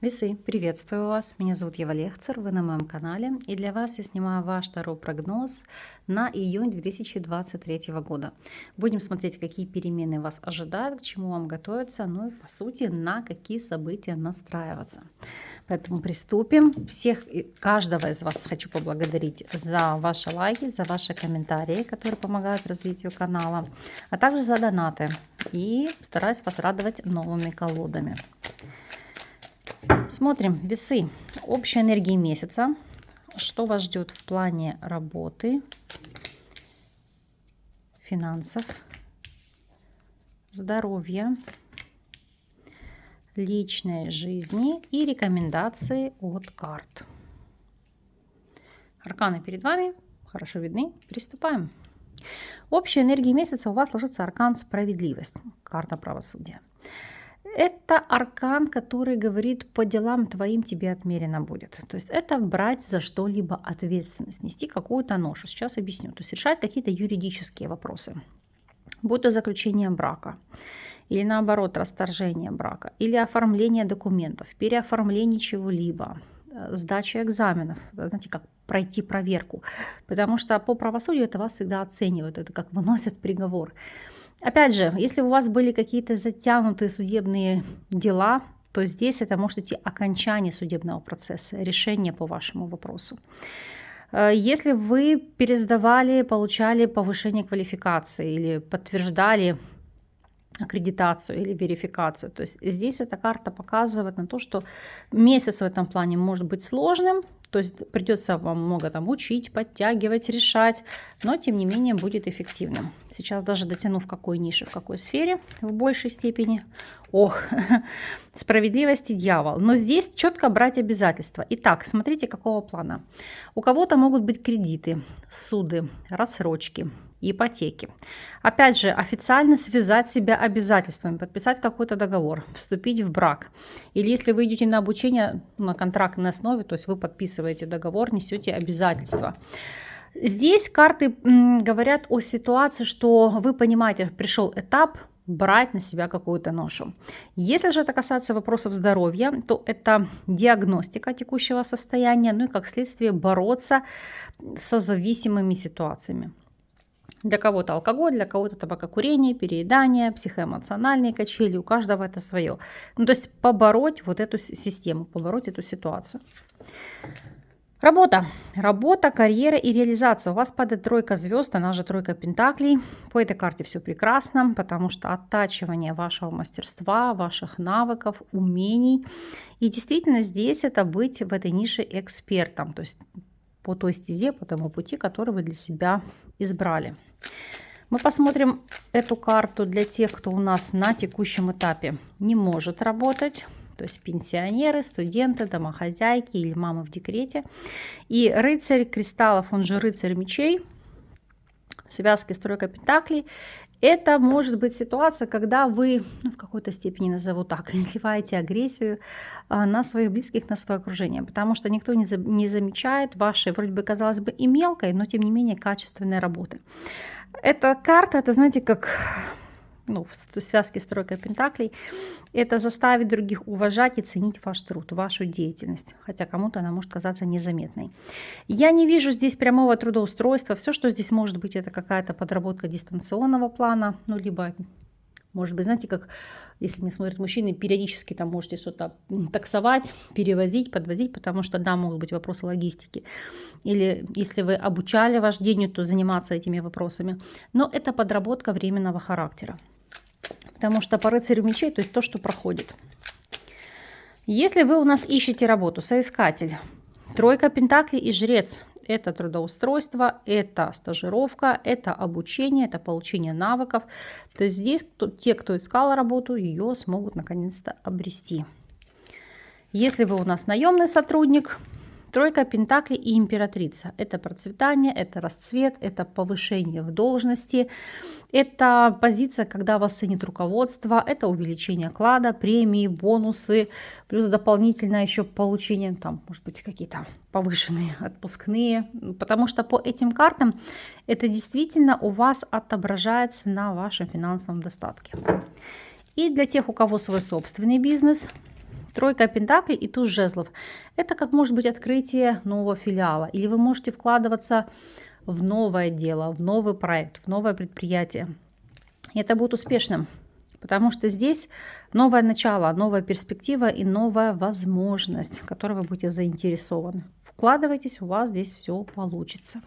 Весы, приветствую вас. Меня зовут Ева Лехцер, вы на моем канале. И для вас я снимаю ваш таро-прогноз на июнь 2023 года. Будем смотреть, какие перемены вас ожидают, к чему вам готовиться, ну и по сути, на какие события настраиваться. Поэтому приступим. Всех и каждого из вас хочу поблагодарить за ваши лайки, за ваши комментарии, которые помогают развитию канала, а также за донаты. И стараюсь вас радовать новыми колодами. Смотрим весы. Общая энергия месяца. Что вас ждет в плане работы, финансов, здоровья, личной жизни и рекомендации от карт. Арканы перед вами. Хорошо видны. Приступаем. Общая энергия месяца у вас ложится аркан справедливость. Карта правосудия. Это аркан, который говорит, по делам твоим тебе отмерено будет. То есть это брать за что-либо ответственность, нести какую-то ношу. Сейчас объясню. То есть решать какие-то юридические вопросы. Будь то заключение брака, или наоборот расторжение брака, или оформление документов, переоформление чего-либо, сдача экзаменов, знаете, как пройти проверку. Потому что по правосудию это вас всегда оценивают, это как выносят приговор. Опять же, если у вас были какие-то затянутые судебные дела, то здесь это может идти окончание судебного процесса, решение по вашему вопросу. Если вы пересдавали, получали повышение квалификации или подтверждали аккредитацию или верификацию, то есть здесь эта карта показывает на то, что месяц в этом плане может быть сложным, то есть придется вам много там учить, подтягивать, решать, но тем не менее будет эффективным. Сейчас даже дотяну в какой нише, в какой сфере в большей степени. Ох, справедливость и дьявол. Но здесь четко брать обязательства. Итак, смотрите, какого плана. У кого-то могут быть кредиты, суды, рассрочки, ипотеки. Опять же, официально связать себя обязательствами, подписать какой-то договор, вступить в брак. Или если вы идете на обучение на контрактной основе, то есть вы подписываете договор, несете обязательства. Здесь карты говорят о ситуации, что вы понимаете, пришел этап брать на себя какую-то ношу. Если же это касается вопросов здоровья, то это диагностика текущего состояния, ну и как следствие бороться со зависимыми ситуациями. Для кого-то алкоголь, для кого-то табакокурение, переедание, психоэмоциональные качели, у каждого это свое. Ну, то есть побороть вот эту систему, побороть эту ситуацию. Работа, карьера и реализация. У вас падает тройка звезд, она же тройка пентаклей. По этой карте все прекрасно, потому что оттачивание вашего мастерства, ваших навыков, умений. И действительно здесь это быть в этой нише экспертом, то есть по той стезе, по тому пути, который вы для себя избрали. Мы посмотрим эту карту для тех, кто у нас на текущем этапе не может работать. То есть пенсионеры, студенты, домохозяйки или мамы в декрете. И рыцарь кристаллов, он же рыцарь мечей, в связке с тройкой пентаклей. Это может быть ситуация, когда вы, в какой-то степени назову так, изливаете агрессию на своих близких, на свое окружение. Потому что никто не замечает вашей, вроде бы, казалось бы, и мелкой, но тем не менее качественной работы. Эта карта, это, знаете, как в связке с тройкой пентаклей, это заставит других уважать и ценить ваш труд, вашу деятельность. Хотя кому-то она может казаться незаметной. Я не вижу здесь прямого трудоустройства. Все, что здесь может быть, это какая-то подработка дистанционного плана. Ну, либо, может быть, знаете, как если меня смотрят мужчины, периодически там можете что-то таксовать, перевозить, подвозить, потому что, да, могут быть вопросы логистики. Или если вы обучали вождению, то заниматься этими вопросами. Но это подработка временного характера. Потому что по рыцарю мечей, то есть то, что проходит. Если вы у нас ищете работу, соискатель, тройка пентаклей и жрец, это трудоустройство, это стажировка, это обучение, это получение навыков. То есть здесь те, кто искал работу, ее смогут наконец-то обрести. Если вы у нас наемный сотрудник, тройка пентаклей и императрица. Это процветание, это расцвет, это повышение в должности, это позиция, когда вас ценит руководство, это увеличение оклада, премии, бонусы, плюс дополнительно еще получение, там, может быть, какие-то повышенные отпускные. Потому что по этим картам это действительно у вас отображается на вашем финансовом достатке. И для тех, у кого свой собственный бизнес, Тройка пентаклей и туз жезлов. Это как может быть открытие нового филиала. Или вы можете вкладываться в новое дело, в новый проект, в новое предприятие. И это будет успешным. Потому что здесь новое начало, новая перспектива и новая возможность, в которой вы будете заинтересованы. Вкладывайтесь, у вас здесь все получится.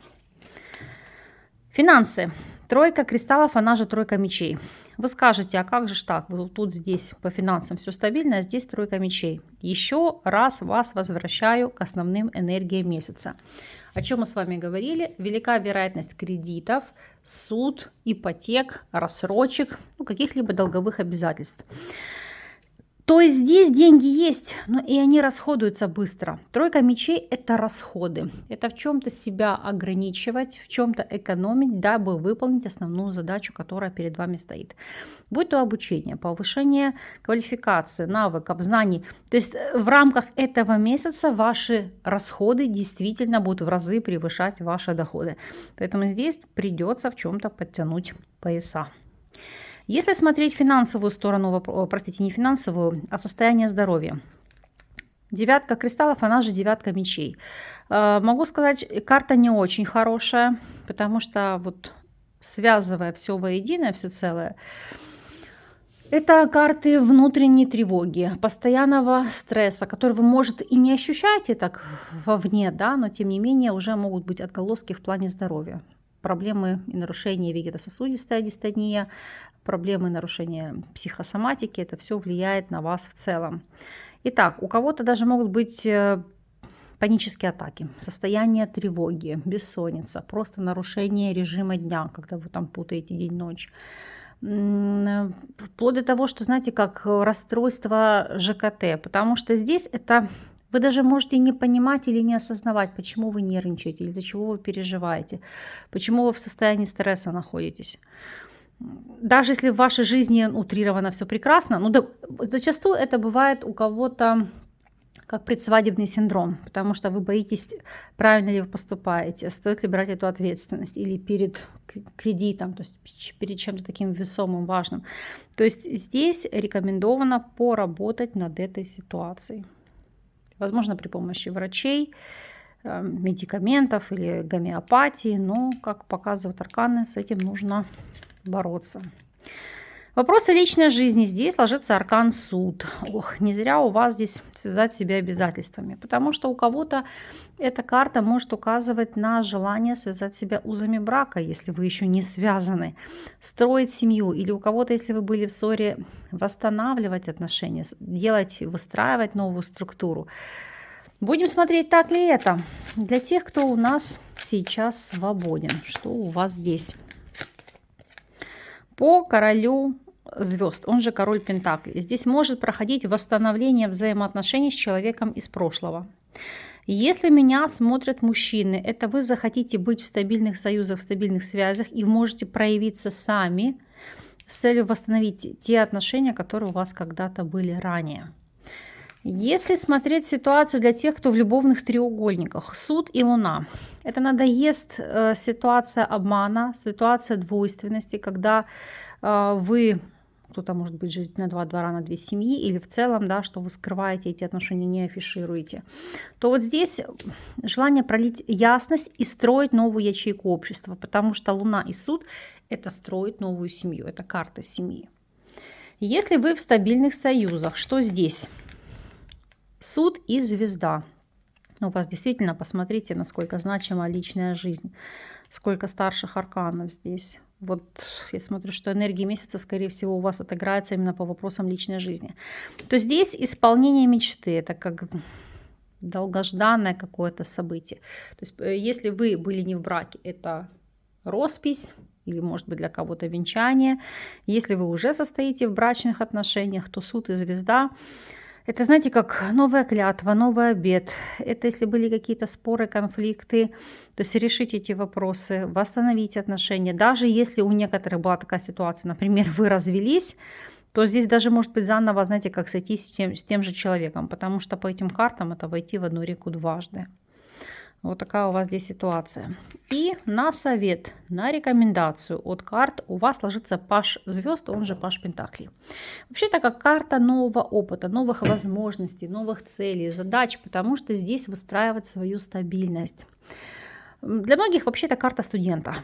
Финансы. Тройка кристаллов, она же тройка мечей. Вы скажете, а как же ж так? Вот тут здесь по финансам все стабильно, а здесь тройка мечей. Еще раз вас возвращаю к основным энергиям месяца. О чем мы с вами говорили? Велика вероятность кредитов, суд, ипотек, рассрочек, каких-либо долговых обязательств. То есть здесь деньги есть, но и они расходуются быстро. Тройка мечей – это расходы. Это в чем-то себя ограничивать, в чем-то экономить, дабы выполнить основную задачу, которая перед вами стоит. Будь то обучение, повышение квалификации, навыков, знаний. То есть в рамках этого месяца ваши расходы действительно будут в разы превышать ваши доходы. Поэтому здесь придется в чем-то подтянуть пояса. Если смотреть финансовую сторону, простите, не финансовую, а состояние здоровья. Девятка кристаллов, она же девятка мечей. Могу сказать, карта не очень хорошая, потому что вот связывая все воедино, все целое, это карты внутренней тревоги, постоянного стресса, который вы, может, и не ощущаете так вовне, да, но тем не менее уже могут быть отголоски в плане здоровья. Проблемы и нарушения вегетососудистая дистония, проблемы нарушения психосоматики, это все влияет на вас в целом. Итак, у кого-то даже могут быть панические атаки, состояние тревоги, бессонница, просто нарушение режима дня, когда вы там путаете день-ночь. Вплоть до того, что, знаете, как расстройство ЖКТ, потому что здесь это... Вы даже можете не понимать или не осознавать, почему вы нервничаете, или из-за чего вы переживаете, почему вы в состоянии стресса находитесь. Даже если в вашей жизни утрировано все прекрасно, зачастую это бывает у кого-то как предсвадебный синдром, потому что вы боитесь, правильно ли вы поступаете, стоит ли брать эту ответственность, или перед кредитом, то есть перед чем-то таким весомым, важным. То есть здесь рекомендовано поработать над этой ситуацией. Возможно, при помощи врачей, медикаментов или гомеопатии, но, как показывают арканы, с этим нужно бороться. Вопросы личной жизни. Здесь ложится аркан суд. Ох, не зря у вас здесь связать себя обязательствами, потому что у кого-то эта карта может указывать на желание связать себя узами брака, если вы еще не связаны, строить семью, или у кого-то, если вы были в ссоре, восстанавливать отношения, делать, выстраивать новую структуру. Будем смотреть, так ли это. Для тех, кто у нас сейчас свободен, что у вас здесь. По королю звезд, он же король пентаклей. Здесь может проходить восстановление взаимоотношений с человеком из прошлого. Если меня смотрят мужчины, это вы захотите быть в стабильных союзах, в стабильных связях и можете проявиться сами с целью восстановить те отношения, которые у вас когда-то были ранее. Если смотреть ситуацию для тех, кто в любовных треугольниках, суд и луна, это надоест ситуация обмана, ситуация двойственности, когда вы, кто-то может быть жить на два двора, на две семьи, или в целом, да, что вы скрываете эти отношения, не афишируете, то вот здесь желание пролить ясность и строить новую ячейку общества, потому что луна и суд – это строить новую семью, это карта семьи. Если вы в стабильных союзах, что здесь? Суд и звезда. У вас действительно, посмотрите, насколько значима личная жизнь, сколько старших арканов здесь. Вот я смотрю, что энергия месяца, скорее всего, у вас отыграется именно по вопросам личной жизни. То здесь исполнение мечты, это как долгожданное какое-то событие. То есть если вы были не в браке, это роспись, или, может быть, для кого-то венчание. Если вы уже состоите в брачных отношениях, то суд и звезда. Это, знаете, как новая клятва, новый обет. Это если были какие-то споры, конфликты, то есть решить эти вопросы, восстановить отношения. Даже если у некоторых была такая ситуация, например, вы развелись, то здесь даже может быть заново, знаете, как сойтись с тем же человеком, потому что по этим картам это войти в одну реку дважды. Вот такая у вас здесь ситуация. И на совет, на рекомендацию от карт у вас ложится паж звезд, он же паж пентаклей. Вообще, так как карта нового опыта, новых возможностей, новых целей, задач, потому что здесь выстраивать свою стабильность. Для многих вообще это карта студента.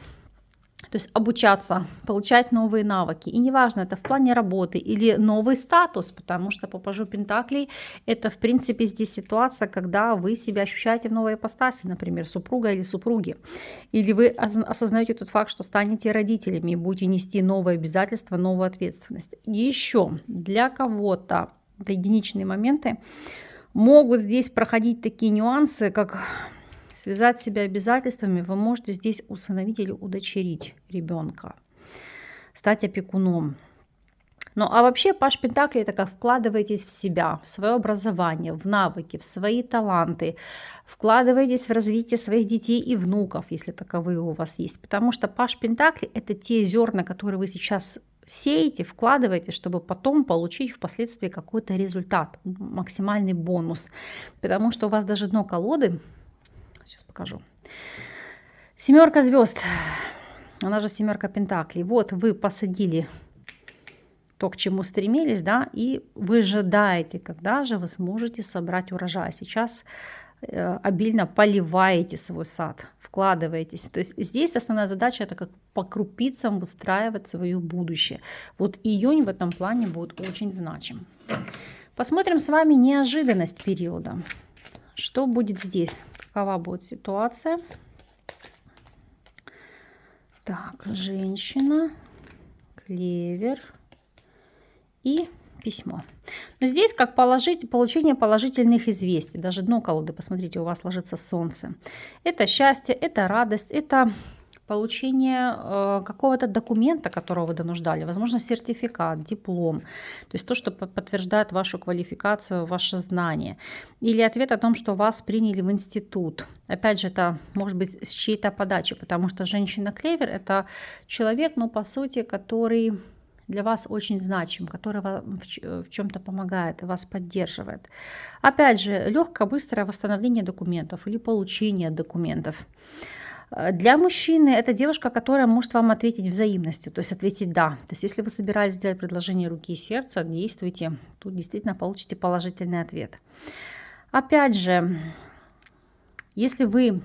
То есть обучаться, получать новые навыки. И неважно, это в плане работы или новый статус, потому что по пажу пентаклей это, в принципе, здесь ситуация, когда вы себя ощущаете в новой ипостаси, например, супруга или супруги. Или вы осознаете тот факт, что станете родителями и будете нести новые обязательства, новую ответственность. И еще для кого-то, это единичные моменты, могут здесь проходить такие нюансы, как... Связать себя обязательствами вы можете здесь усыновить или удочерить ребенка, стать опекуном. Ну а вообще паж пентаклей это как вкладываетесь в себя, в свое образование, в навыки, в свои таланты, вкладываетесь в развитие своих детей и внуков, если таковые у вас есть. Потому что паж пентаклей это те зерна, которые вы сейчас сеете, вкладываете, чтобы потом получить впоследствии какой-то результат, максимальный бонус. Потому что у вас даже дно колоды... Сейчас покажу. Семерка звезд, она же семерка пентаклей. Вот вы посадили то, к чему стремились, да, и вы ожидаете, когда же вы сможете собрать урожай. Сейчас обильно поливаете свой сад, вкладываетесь. То есть здесь основная задача это как по крупицам выстраивать свое будущее. Вот июнь в этом плане будет очень значим. Посмотрим с вами неожиданность периода. Что будет здесь? Какова будет ситуация? Так, женщина, клевер и письмо. Но здесь как получение положительных известий. Даже дно колоды, посмотрите, у вас ложится солнце. Это счастье, это радость, это получение какого-то документа, которого вы донуждали, возможно, сертификат, диплом, то есть то, что подтверждает вашу квалификацию, ваше знание, или ответ о том, что вас приняли в институт. Опять же, это может быть с чьей-то подачи, потому что женщина-клевер – это человек, ну, по сути, который для вас очень значим, который вам в чем-то помогает и вас поддерживает. Опять же, легкое, быстрое восстановление документов или получение документов. Для мужчины это девушка, которая может вам ответить взаимностью, то есть ответить «да». То есть если вы собирались сделать предложение руки и сердца, действуйте, тут действительно получите положительный ответ. Опять же, если вы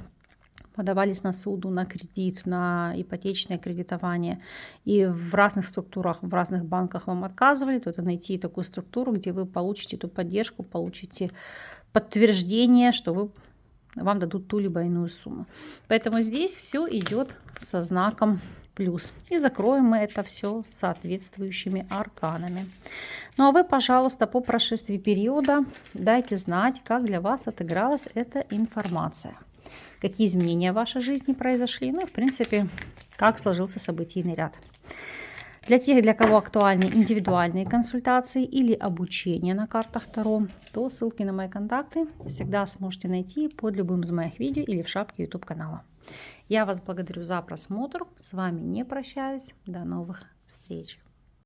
подавались на суду, на кредит, на ипотечное кредитование, и в разных структурах, в разных банках вам отказывали, то это найти такую структуру, где вы получите эту поддержку, получите подтверждение, что вам дадут ту либо иную сумму. Поэтому здесь все идет со знаком плюс. И закроем мы это все соответствующими арканами. Ну а вы, пожалуйста, по прошествии периода дайте знать, как для вас отыгралась эта информация. Какие изменения в вашей жизни произошли. Ну и, в принципе, как сложился событийный ряд. Для тех, для кого актуальны индивидуальные консультации или обучение на картах Таро, то ссылки на мои контакты всегда сможете найти под любым из моих видео или в шапке YouTube канала. Я вас благодарю за просмотр. С вами не прощаюсь. До новых встреч.